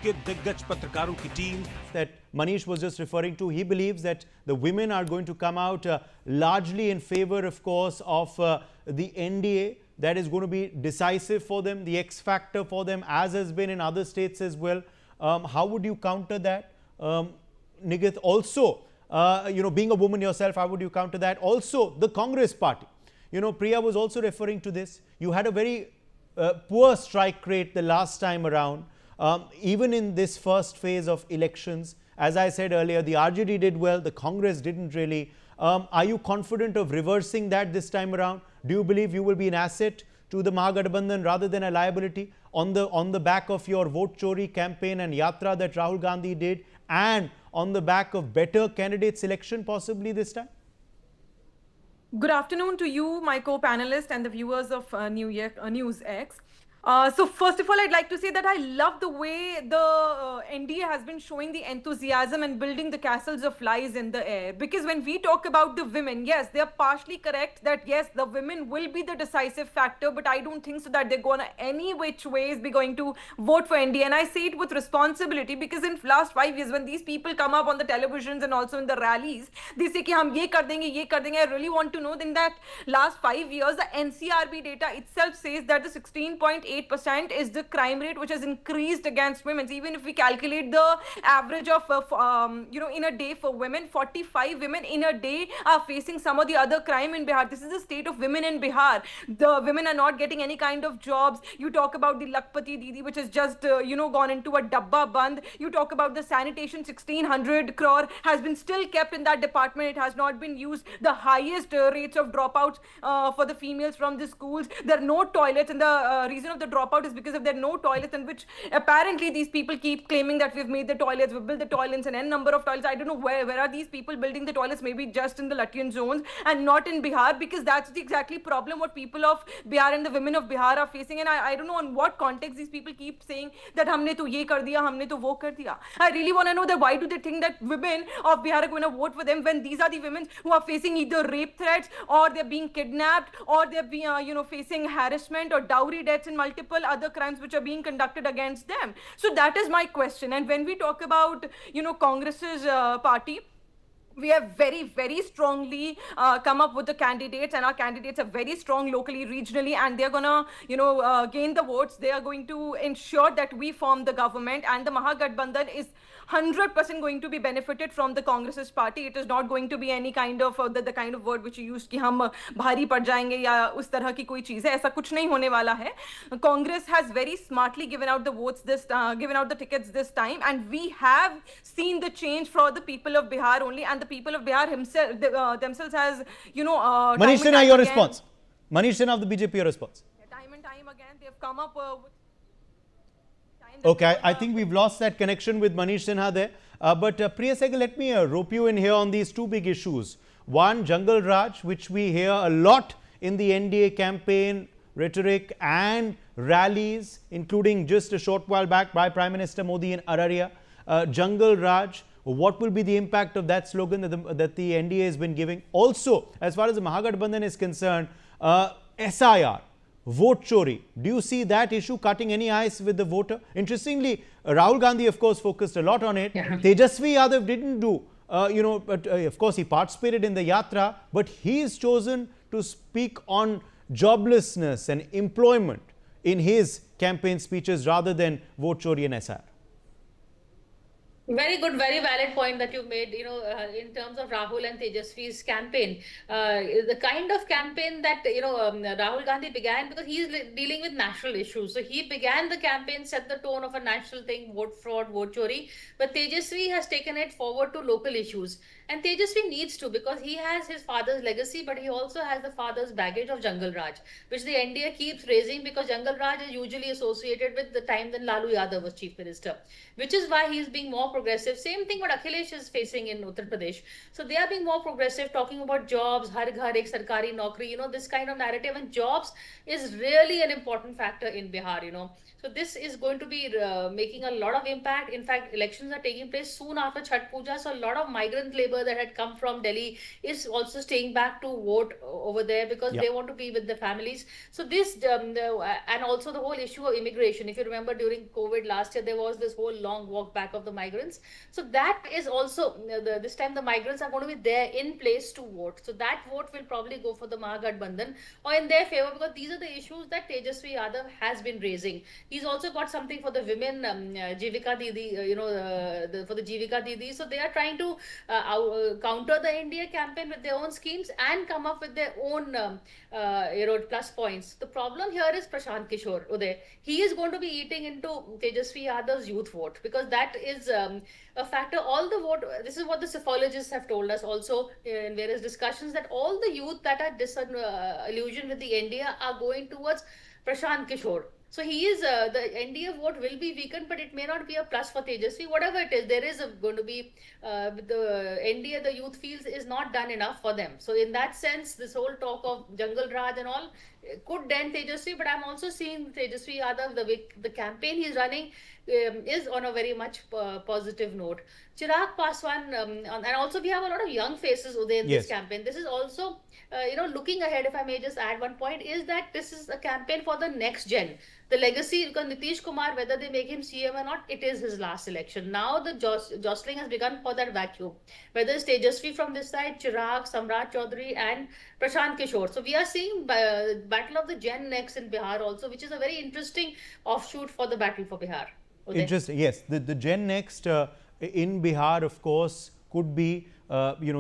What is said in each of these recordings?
के दिग्गज पत्रकारों की team that Manish was just referring to. He believes that the women are going to come out largely in favor, of course, of the NDA. That is going to be decisive for them, the X factor for them, as has been in other states as well. How would you counter that, Nigith? Also, being a woman yourself, how would you counter that? Also, the Congress party. Priya was also referring to this. You had a very poor strike rate the last time around. Even in this first phase of elections, as I said earlier, the RJD did well, the Congress didn't really. Are you confident of reversing that this time around? Do you believe you will be an asset to the Mahagathbandhan rather than a liability on the back of your vote chori campaign and yatra that Rahul Gandhi did, and on the back of better candidate selection possibly this time? Good afternoon to you, my co-panelists, and the viewers of NewsX. So first of all, I'd like to say that I love the way the NDA has been showing the enthusiasm and building the castles of lies in the air. Because when we talk about the women, yes, they are partially correct that yes, the women will be the decisive factor, but I don't think so that they're gonna any which ways be going to vote for NDA. And I say it with responsibility because in last 5 years, when these people come up on the televisions and also in the rallies, they say ki hum ye kar denge, ye kar denge. I really want to know in that last 5 years, the NCRB data itself says that the 16.8% is the crime rate which has increased against women. Even if we calculate the average of in a day for women, 45 women in a day are facing some of the other crime in Bihar. This is the state of women in Bihar. The women are not getting any kind of jobs. You talk about the Lakpati Didi, which has just gone into a dabba band. You talk about the sanitation, 1600 crore has been still kept in that department. It has not been used. The highest rates of dropouts for the females from the schools. There are no toilets, and the reason of the dropout is because of there are no toilets, in which apparently these people keep claiming that we've made the toilets, we've built the toilets, and n number of toilets. I don't know where are these people building the toilets, maybe just in the Latvian zones and not in Bihar, because that's the exactly problem what people of Bihar and the women of Bihar are facing. And I don't know on what context these people keep saying that humne to ye kar diya, humne to wo kar diya. I really want to know that why do they think that women of Bihar are going to vote for them when these are the women who are facing either rape threats, or they're being kidnapped, or they're being facing harassment or dowry debts and multiple other crimes which are being conducted against them. So that is my question. And when we talk about Congress's party, we have very, very strongly come up with the candidates, and our candidates are very strong locally, regionally, and they're gonna, gain the votes. They are going to ensure that we form the government, and the Mahagathbandhan is 100% going to be benefited from the Congress's party. It is not going to be any kind of the kind of word which you used कि हम भारी पड़ जाएंगे या उस तरह की कोई चीज़ है. ऐसा कुछ नहीं होने वाला है. Congress has very smartly given out the votes given out the tickets this time, and we have seen the change for the people of Bihar only, and the people of Bihar themselves has Manish Sinha, your response. Manish Sinha of the BJP, your response. Time and time again, they've come up with. Okay, I think we've lost that connection with Manish Sinha there. But Priya Sehgal, let me rope you in here on these two big issues. One, Jungle Raj, which we hear a lot in the NDA campaign, rhetoric and rallies, including just a short while back by Prime Minister Modi in Araria. Jungle Raj, what will be the impact of that slogan that the NDA has been giving? Also, as far as the Mahagathbandhan is concerned, SIR, vote chori. Do you see that issue cutting any ice with the voter? Interestingly, Rahul Gandhi, of course, focused a lot on it. Yeah. Tejasvi Yadav didn't do, but of course, he participated in the yatra, but he is chosen to speak on joblessness and employment in his campaign speeches rather than vote chori and SIR. Very good, very valid point that you made, in terms of Rahul and Tejasvi's campaign. The kind of campaign that, Rahul Gandhi began, because he is dealing with national issues. So he began the campaign, set the tone of a national thing, vote fraud, vote chori. But Tejasvi has taken it forward to local issues. And Tejasvi needs to, because he has his father's legacy, but he also has the father's baggage of Jungle Raj, which the NDA keeps raising, because Jungle Raj is usually associated with the time when Lalu Yadav was Chief Minister, which is why he is being more progressive. Same thing what Akhilesh is facing in Uttar Pradesh. So they are being more progressive, talking about jobs, har ghar ek sarkari naukri, this kind of narrative. And jobs is really an important factor in Bihar. So this is going to be making a lot of impact. In fact, elections are taking place soon after Chhath Puja. So a lot of migrant labor that had come from Delhi is also staying back to vote over there because Yeah. they want to be with their families. So this, and also the whole issue of immigration. If you remember during COVID last year, there was this whole long walk back of the migrants. So that is also, this time the migrants are going to be there in place to vote. So that vote will probably go for the Mahagathbandhan or in their favor because these are the issues that Tejasvi Yadav has been raising. He's also got something for the women, Jivika Didi, for the Jivika Didi. So they are trying to counter the NDA campaign with their own schemes and come up with their own, plus points. The problem here is Prashant Kishore, Uday. He is going to be eating into Tejasvi Yadav's youth vote because that is a factor. All the vote, this is what the psephologists have told us also in various discussions, that all the youth that are disillusioned with the NDA are going towards Prashant Kishore. So he is, the NDA vote will be weakened, but it may not be a plus for Tejasvi. Whatever it is, there is going to be, the NDA, the youth feels is not done enough for them. So in that sense, this whole talk of Jungle Raj and all could dent Tejasvi, but I'm also seeing Tejasvi Yadav, the campaign he's running is on a very much positive note. Chirag Paswan, and also we have a lot of young faces in this campaign. This is also, looking ahead, if I may just add one point, is that this is a campaign for the next gen. The legacy, because Nitish Kumar, whether they make him CM or not, it is his last election. Now the jostling has begun for that vacuum. Whether it's Tejasvi from this side, Chirag, Samrat Chaudhary and Prashant Kishore. So we are seeing Battle of the Gen next in Bihar also, which is a very interesting offshoot for the battle for Bihar. Interesting. Yes, the Gen Next in Bihar, of course, could be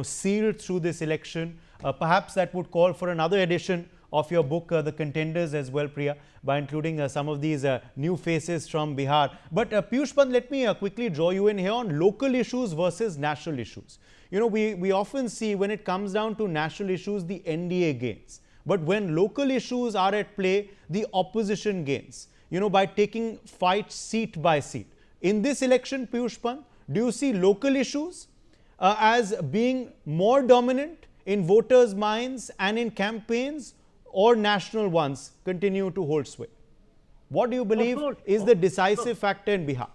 sealed through this election. Perhaps that would call for another edition of your book, The Contenders, as well, Priya, by including some of these new faces from Bihar. But Piyush Pant, let me quickly draw you in here on local issues versus national issues. We often see when it comes down to national issues, the NDA gains. But when local issues are at play, the opposition gains, by taking fights seat by seat. In this election, Piyush Pant, do you see local issues as being more dominant in voters' minds and in campaigns, or national ones continue to hold sway? What do you believe is the decisive factor in Bihar?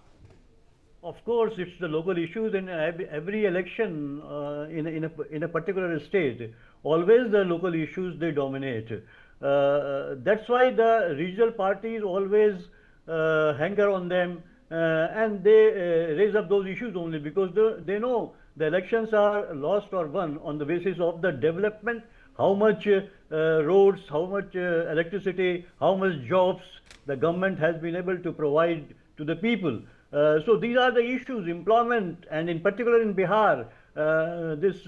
Of course, it's the local issues in every election in a particular state. Always the local issues, they dominate. That's why the regional parties always hanker on them and they raise up those issues only because they know the elections are lost or won on the basis of the development, how much roads, how much electricity, how much jobs the government has been able to provide to the people. So these are the issues, employment, and in particular in Bihar, this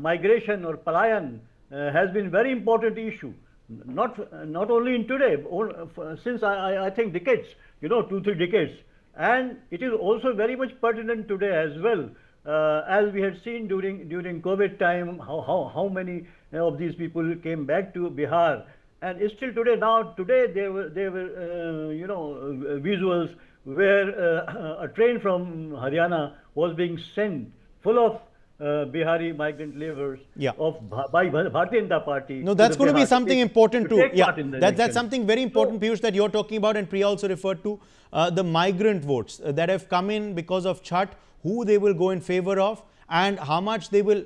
migration or palayan has been very important issue. Not only in today, since I think decades, 2-3 decades, and it is also very much pertinent today as well. As we had seen during COVID time, how many of these people came back to Bihar, and still today. Today there were visuals where a train from Haryana was being sent full of Bihari migrant laborers by Bharatiya Janata Party. No, that's going to be something important too. Yeah, that's something very important, Piyush, that you're talking about, and Priya also referred to the migrant votes that have come in because of Chhath, who they will go in favor of, and how much they will,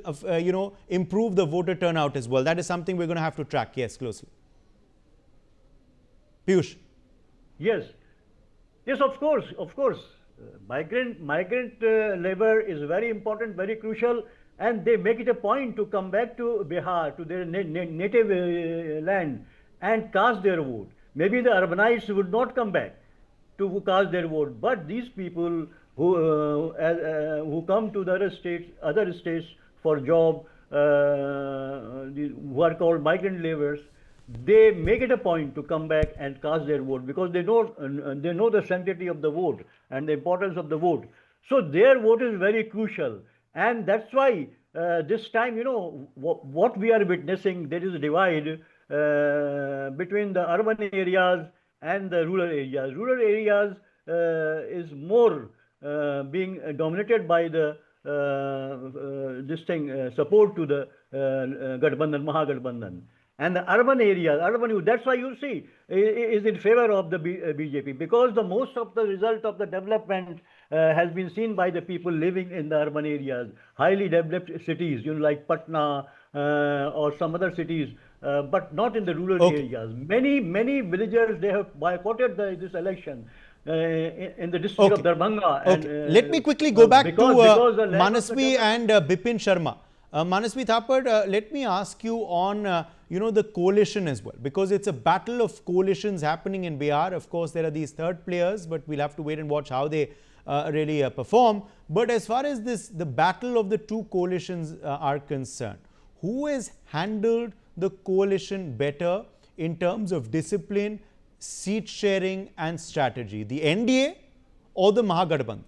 improve the voter turnout as well. That is something we're going to have to track, yes, closely. Piyush. Yes, of course. Migrant labor is very important, very crucial, and they make it a point to come back to Bihar, to their native land, and cast their vote. Maybe the urbanites would not come back to cast their vote, but these people who come to the other states for job, who are called migrant laborers, they make it a point to come back and cast their vote because they know the sanctity of the vote and the importance of the vote. So their vote is very crucial, and that's why this time, what we are witnessing, there is a divide between the urban areas and the rural areas. Rural areas is more being dominated by the support to the Gadbandhan, Mahagadbandhan. And the urban areas, urban youth, that's why you see is in favor of the BJP, because the most of the result of the development has been seen by the people living in the urban areas, highly developed cities, like Patna or some other cities, but not in the rural areas. Many villagers, they have boycotted this election. In the district of Darbhanga. And, let me quickly go back to Manasvi and Bipin Sharma. Manasvi Thapar, let me ask you on the coalition as well, because it's a battle of coalitions happening in Bihar. Of course, there are these third players, but we'll have to wait and watch how they really perform. But as far as the battle of the two coalitions are concerned, who has handled the coalition better in terms of discipline, seat sharing and strategy, the NDA or the Mahagadbandhan?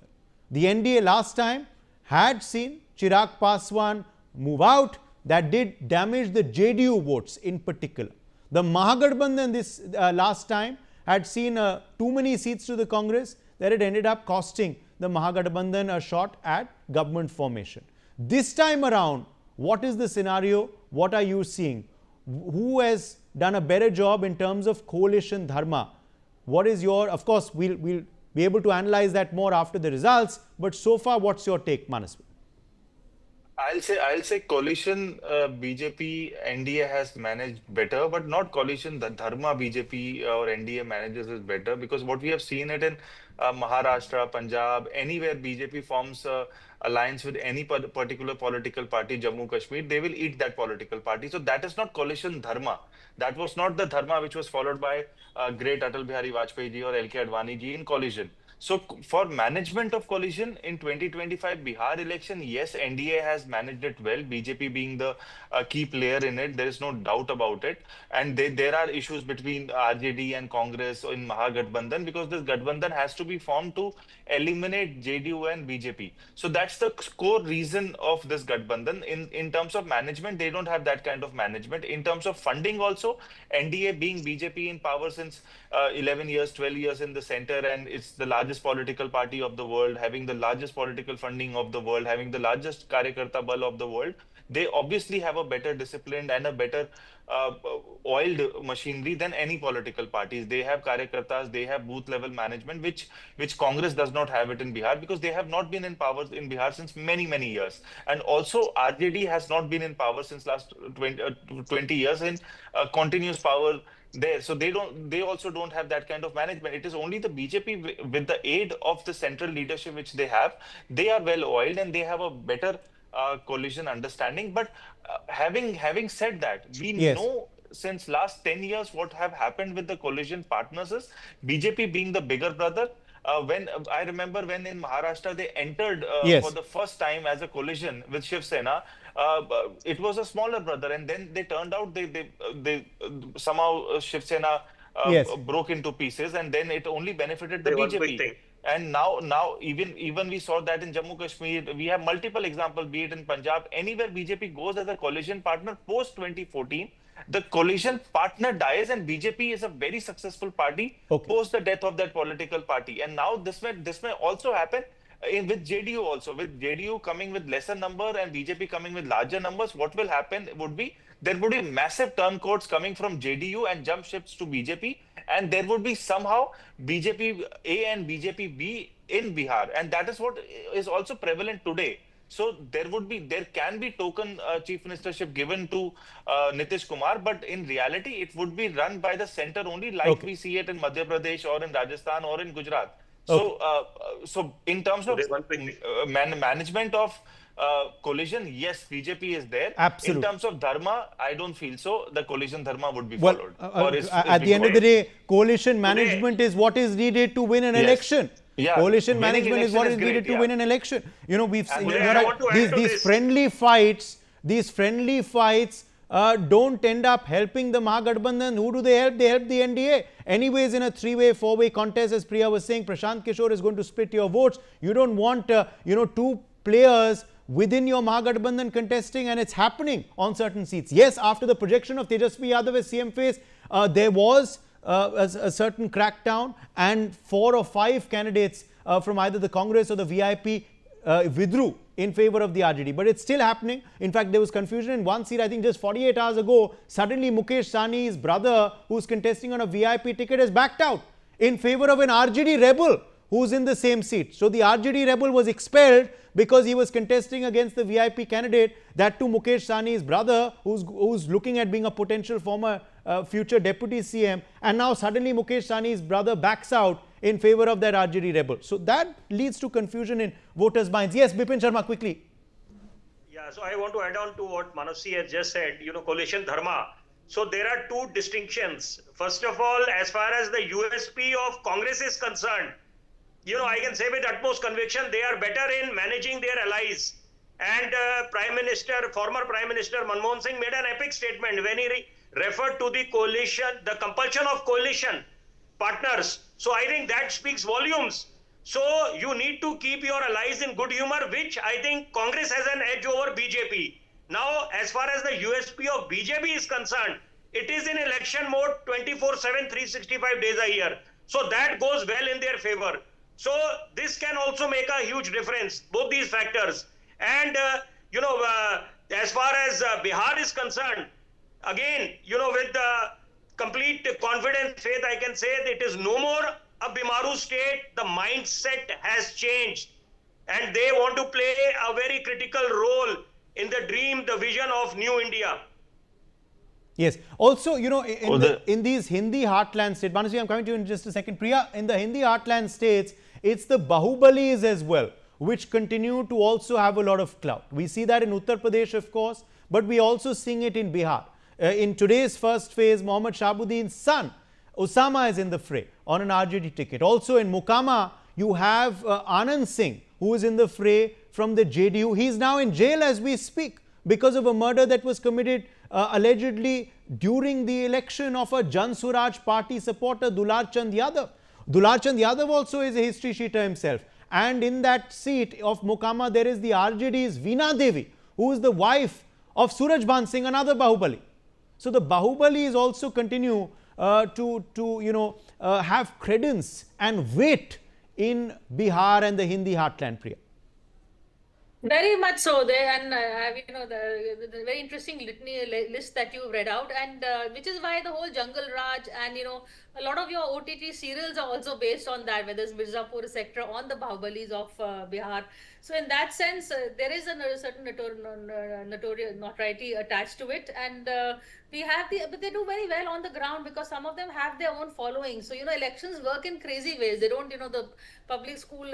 The NDA last time had seen Chirag Paswan move out. That did damage the JDU votes in particular. The Mahagadbandhan this last time had seen too many seats to the Congress, that it ended up costing the Mahagadbandhan a shot at government formation. This time around, what is the scenario? What are you seeing? Who has done a better job in terms of coalition dharma? What is your, of course, we'll be able to analyze that more after the results, but so far, what's your take, Manasvi? I'll say coalition BJP NDA has managed better, but not coalition the dharma BJP or NDA manages is better, because what we have seen it in Maharashtra, Punjab, anywhere BJP forms alliance with any particular political party, Jammu Kashmir, they will eat that political party. So that is not coalition dharma. That was not the dharma which was followed by great Atal Bihari Vajpayee ji or LK Advani ji in coalition. So for management of coalition in 2025 Bihar election, yes, NDA has managed it well, BJP being the key player in it. There is no doubt about it. And there are issues between RJD and Congress in Mahagadbandhan, because this Gadbandhan has to be formed to eliminate JDU and BJP. So that's the core reason of this Gadbandhan. In terms of management, they don't have that kind of management. In terms of funding also, NDA being BJP in power since 11 years, 12 years in the center, and it's the largest political party of the world, having the largest political funding of the world, having the largest Karyakarta bal of the world, they obviously have a better disciplined and a better oiled machinery than any political parties. They have Karyakartas, they have booth level management, which Congress does not have it in Bihar, because they have not been in power in Bihar since many years. And also RJD has not been in power since last 20 years in continuous power there. So they also don't have that kind of management. It is only the BJP with the aid of the central leadership which they have. They are well oiled and they have a better coalition understanding. But having said that, we know since last 10 years what have happened with the coalition partners is BJP being the bigger brother. When I remember when in Maharashtra they entered for the first time as a coalition with Shiv Sena, it was a smaller brother, and then they turned out they somehow Shiv Sena broke into pieces, and then it only benefited the BJP. And now even we saw that in Jammu Kashmir, we have multiple examples, be it in Punjab, anywhere BJP goes as a coalition partner post 2014. The coalition partner dies and BJP is a very successful party post the death of that political party. And now this may also happen with JDU also. With JDU coming with lesser number and BJP coming with larger numbers, what will happen would be there would be massive turncoats coming from JDU and jump ships to BJP, and there would be somehow BJP A and BJP B in Bihar, and that is what is also prevalent today. So there can be token chief ministership given to Nitish Kumar, but in reality, it would be run by the center only, like we see it in Madhya Pradesh or in Rajasthan or in Gujarat. So, so in terms of management of coalition, yes, BJP is there. Absolutely. In terms of dharma, I don't feel so. The coalition dharma would be followed. At the end of the day, coalition management is what is needed to win an election. Yeah, coalition management is what is needed to win an election. You know, we've seen these friendly fights. These friendly fights don't end up helping the Mahagadbandhan. Who do they help? They help the NDA. Anyways, in a three-way, four-way contest, as Priya was saying, Prashant Kishore is going to split your votes. You don't want two players within your Mahagadbandhan contesting, and it's happening on certain seats. Yes, after the projection of Tejasvi Yadav as CM face, there was a certain crackdown, and 4 or 5 candidates from either the Congress or the VIP withdrew in favor of the RJD. But it's still happening. In fact, there was confusion in one seat. I think just 48 hours ago, suddenly Mukesh Sahni's brother, who's contesting on a VIP ticket, has backed out in favor of an RJD rebel who's in the same seat. So the RJD rebel was expelled because he was contesting against the VIP candidate, that too Mukesh Sahni's brother, who's looking at being a potential former future deputy CM, and now suddenly Mukesh Sahni's brother backs out in favor of that RJD rebel. So that leads to confusion in voters' minds. Yes, Bipin Sharma, quickly. Yeah, so I want to add on to what Manasi has just said, coalition dharma. So there are two distinctions. First of all, as far as the USP of Congress is concerned, I can say with utmost conviction, they are better in managing their allies. And former Prime Minister Manmohan Singh made an epic statement when he referred to the coalition, the compulsion of coalition partners. So I think that speaks volumes. So you need to keep your allies in good humor, which I think Congress has an edge over BJP. Now, as far as the USP of BJP is concerned, it is in election mode 24/7, 365 days a year. So that goes well in their favor. So this can also make a huge difference, both these factors. And, as far as Bihar is concerned, again, with the complete confidence, faith, I can say that it is no more a Bimaru state. The mindset has changed. And they want to play a very critical role in the dream, the vision of New India. Yes. Also, in these Hindi heartland states, Manasi, I'm coming to you in just a second. Priya, in the Hindi heartland states, it's the Bahubalis as well, which continue to also have a lot of clout. We see that in Uttar Pradesh, of course, but we also seeing it in Bihar. In today's first phase, Mohammad Shahabuddin's son, Osama, is in the fray on an RJD ticket. Also in Mukama, you have Anand Singh, who is in the fray from the JDU. He's now in jail as we speak because of a murder that was committed allegedly during the election of a Jan Suraj party supporter, Dular Chand Yadav. Dular Chand Yadav also is a history sheeter himself. And in that seat of Mukama, there is the RJD's Veena Devi, who is the wife of Suraj Bhan Singh, another Bahubali. So the Bahubalis also continue to have credence and weight in Bihar and the Hindi heartland, Priya. Very much so there, and the very interesting litany list that you read out, and which is why the whole Jungle Raj and a lot of your OTT serials are also based on that, whether it's Mirzapur, etc., on the Bahubalis of Bihar. So in that sense, there is a certain notoriety attached to it, and we have but they do very well on the ground because some of them have their own following. So elections work in crazy ways. They don't, the public school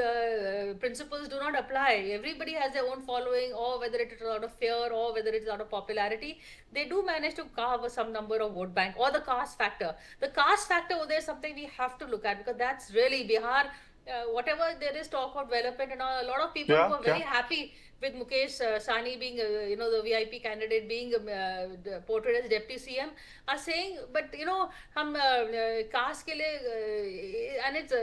principles do not apply. Everybody has their own following, or whether it is out of fear or whether it is out of popularity, they do manage to carve some number of vote bank, or the caste factor. The caste factor over there is something we have to look at, because that's really Bihar. Whatever there is talk of development and a lot of people who are very happy with Mukesh Sahni being, the VIP candidate being portrayed as deputy CM, are saying, but hum caste ke liye, and it's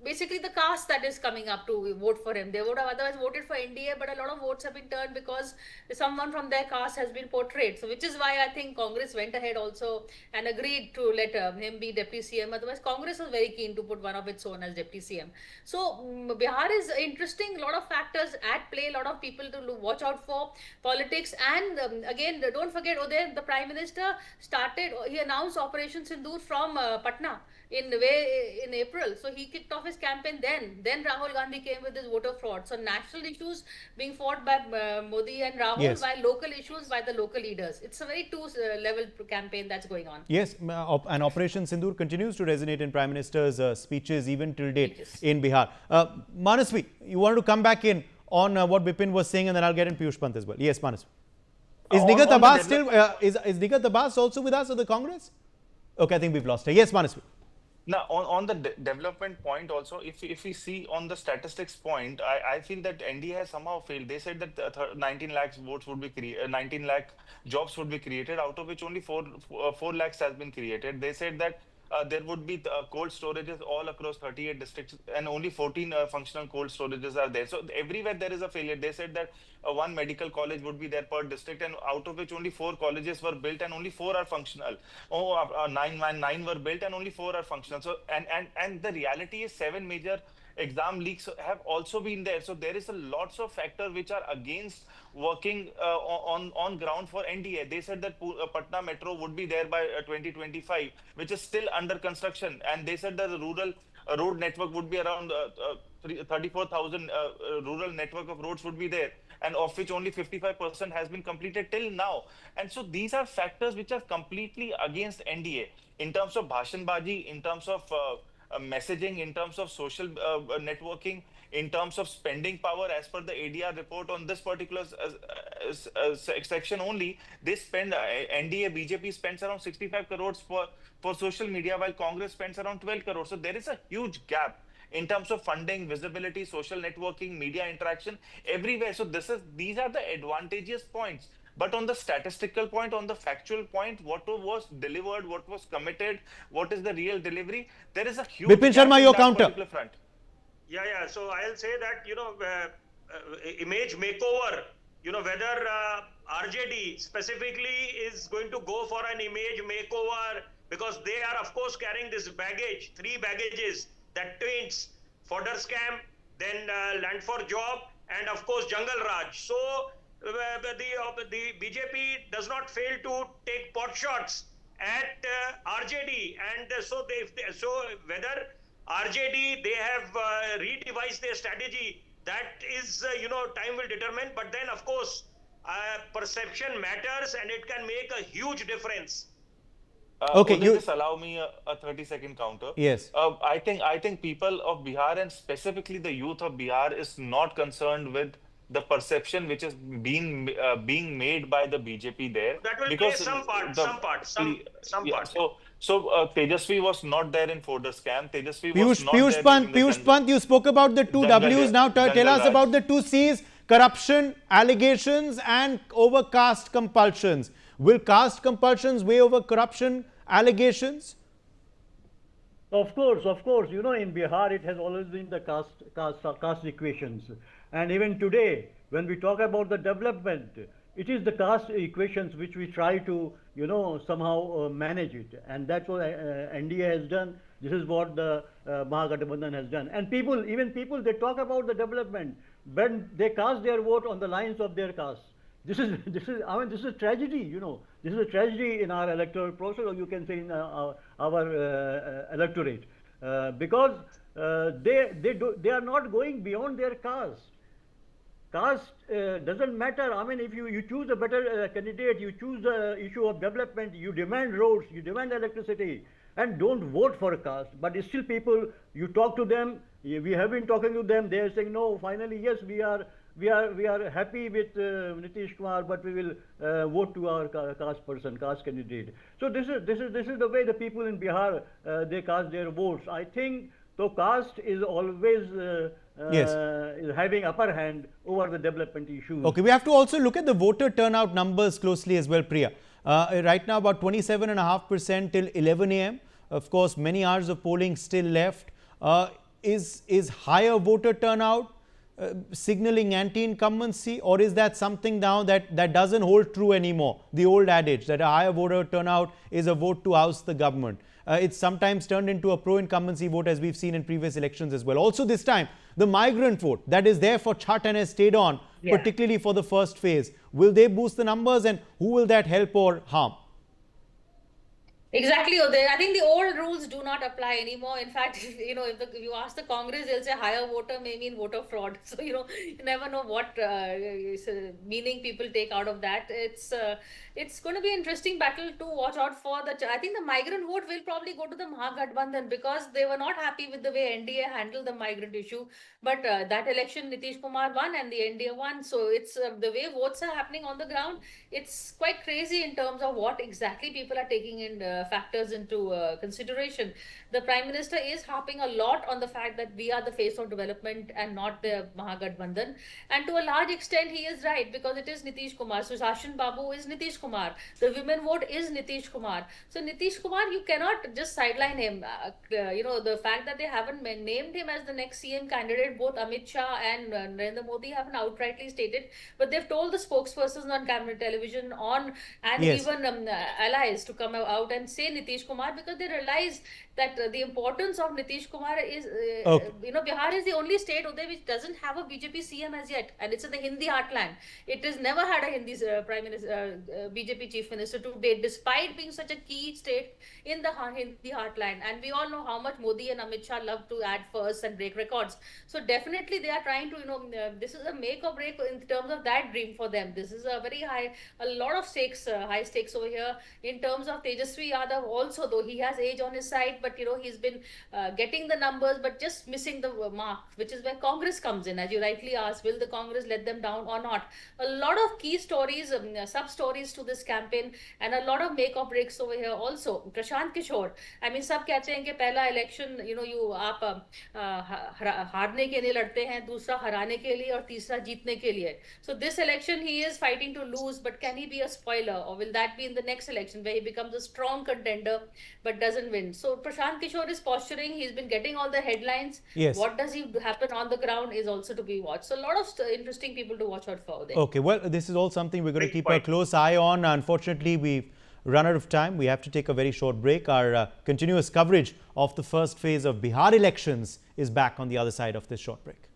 basically the caste that is coming up to vote for him. They would have otherwise voted for NDA, but a lot of votes have been turned because someone from their caste has been portrayed. So which is why I think Congress went ahead also and agreed to let him be deputy CM. Otherwise, Congress was very keen to put one of its own as deputy CM. So Bihar is interesting. A lot of factors at play. A lot of people to watch out for. Politics, and again, don't forget, Uday, the Prime Minister he announced Operation Sindoor from Patna in April. So he kicked off his campaign then. Then Rahul Gandhi came with his voter fraud. So national issues being fought by Modi and Rahul, while local issues by the local leaders. It's a very two-level campaign that's going on. Yes, and Operation Sindoor continues to resonate in Prime Minister's speeches even till date in Bihar. Manasvi, you wanted to come back in on what Bipin was saying, and then I'll get in Piyush Pant as well. Yes, Manasvi. Is Nigat Abbas still, is Nigat Abbas also with us at the Congress? Okay, I think we've lost her. Yes, Manasvi. Now, on the development point also, if we see on the statistics point, I feel that NDA has somehow failed. They said that 19 lakhs votes would be created, 19 lakh jobs would be created, out of which only 4 lakhs has been created. They said that there would be cold storages all across 38 districts, and only 14 functional cold storages are there. So everywhere there is a failure. They said that one medical college would be there per district, and out of which only 4 colleges were built and only 4 are functional. Nine were built and only 4 are functional. So and the reality is 7 major exam leaks have also been there. So there is a lots of factors which are against working on ground for NDA. They said that Patna Metro would be there by 2025, which is still under construction, and they said that the rural road network would be around 34,000 rural network of roads would be there, and of which only 55% has been completed till now. And so these are factors which are completely against NDA in terms of bhashanbaji, in terms of messaging, in terms of social networking, in terms of spending power. As per the ADR report on this particular section only, they spend NDA BJP spends around 65 crores for social media, while Congress spends around 12 crores. So there is a huge gap in terms of funding, visibility, social networking, media interaction everywhere. So these are the advantageous points. But on the statistical point, on the factual point, what was delivered, what was committed, what is the real delivery, there is a huge Bipin gap Sharma, in your that counter. particular front. Yeah. So I'll say that, image makeover, whether RJD specifically is going to go for an image makeover, because they are, of course, carrying this baggage, 3 baggages that taints fodder scam, then land for job, and of course, Jungle Raj. So the BJP does not fail to take pot shots at RJD, and so whether RJD, they have redevised their strategy, that is, time will determine. But then, of course, perception matters, and it can make a huge difference. Okay, Uday, just allow me a 30-second counter. Yes. I think people of Bihar, and specifically the youth of Bihar, is not concerned with the perception which is being made by the BJP there. That will Because play some part. So Tejasvi was not there in Fodder scam. Tejasvi was Piyush, not Piyush there Pant, during the Piyush Pant, you spoke about the 2 Ws. Now tell Jungle us Raj. about the 2 Cs: corruption, allegations, and over caste compulsions. Will caste compulsions weigh over corruption, allegations? Of course. In Bihar, it has always been the caste equations. And even today, when we talk about the development, it is the caste equations which we try to, somehow manage it. And that's what NDA has done. This is what the Mahagathbandhan has done. And even people, they talk about the development, but they cast their vote on the lines of their caste. This is a tragedy, This is a tragedy in our electoral process, or you can say in our electorate, because they are not going beyond their caste. Caste doesn't matter. If you choose a better candidate, you choose the issue of development, you demand roads, you demand electricity, and don't vote for a caste. But still people, you talk to them, we have been talking to them, they are saying, no, finally, yes, we are happy with Nitish Kumar, but we will vote to our caste candidate. So this is the way the people in Bihar, they cast their votes. I think so caste is always is having upper hand over the development issues. Okay, we have to also look at the voter turnout numbers closely as well, Priya. Right now, about 27.5% till 11 a.m. Of course, many hours of polling still left. Is higher voter turnout signaling anti-incumbency, or is that something now that doesn't hold true anymore? The old adage that a higher voter turnout is a vote to oust the government. It's sometimes turned into a pro-incumbency vote, as we've seen in previous elections as well. Also this time, the migrant vote that is there for Chhat and has stayed on, particularly for the first phase. Will they boost the numbers, and who will that help or harm? Exactly, Uday. I think the old rules do not apply anymore. In fact, if you ask the Congress, they'll say higher voter may mean voter fraud. So, you never know what meaning people take out of that. It's going to be an interesting battle to watch out for. I think the migrant vote will probably go to the Mahagathbandhan, because they were not happy with the way NDA handled the migrant issue. But that election, Nitish Kumar won and the NDA won. So it's the way votes are happening on the ground. It's quite crazy in terms of what exactly people are taking in factors into consideration. The Prime Minister is harping a lot on the fact that we are the face of development and not the Mahagathbandhan. And to a large extent, he is right, because it is Nitish Kumar. So Sashan Babu is Nitish Kumar. The women vote is Nitish Kumar. So Nitish Kumar, you cannot just sideline him. The fact that they haven't named him as the next CM candidate, both Amit Shah and Narendra Modi haven't outrightly stated, but they've told the spokespersons on camera, television, and even allies to come out and say Nitish Kumar, because they realize that the importance of Nitish Kumar is, Bihar is the only state, Uday, which doesn't have a BJP CM as yet, and it's in the Hindi heartland. It has never had a Hindi Prime Minister, BJP Chief Minister to date, despite being such a key state in the Hindi heartland. And we all know how much Modi and Amit Shah love to add firsts and break records. So definitely they are trying to, this is a make or break in terms of that dream for them. This is a very a lot of stakes, high stakes over here in terms of Tejasvi Yadav also, though he has age on his side, but he's been getting the numbers, but just missing the mark, which is where Congress comes in. As you rightly asked, will the Congress let them down or not? A lot of key stories, sub-stories to this campaign, and a lot of make or breaks over here also. Prashant Kishore, I mean, सब कहते हैं कि पहला election आप हारने के लिए लड़ते हैं, दूसरा हराने के लिए और तीसरा जीतने के लिए. So this election he is fighting to lose, but can he be a spoiler, or will that be in the next election where he becomes a strong contender but doesn't win? So Prashant Kishore is posturing. He's been getting all the headlines. Yes. What does he happen on the ground is also to be watched. So a lot of interesting people to watch out for there. Okay, well, this is all something we're going to keep a close eye on. Unfortunately, we've run out of time. We have to take a very short break. Our continuous coverage of the first phase of Bihar elections is back on the other side of this short break.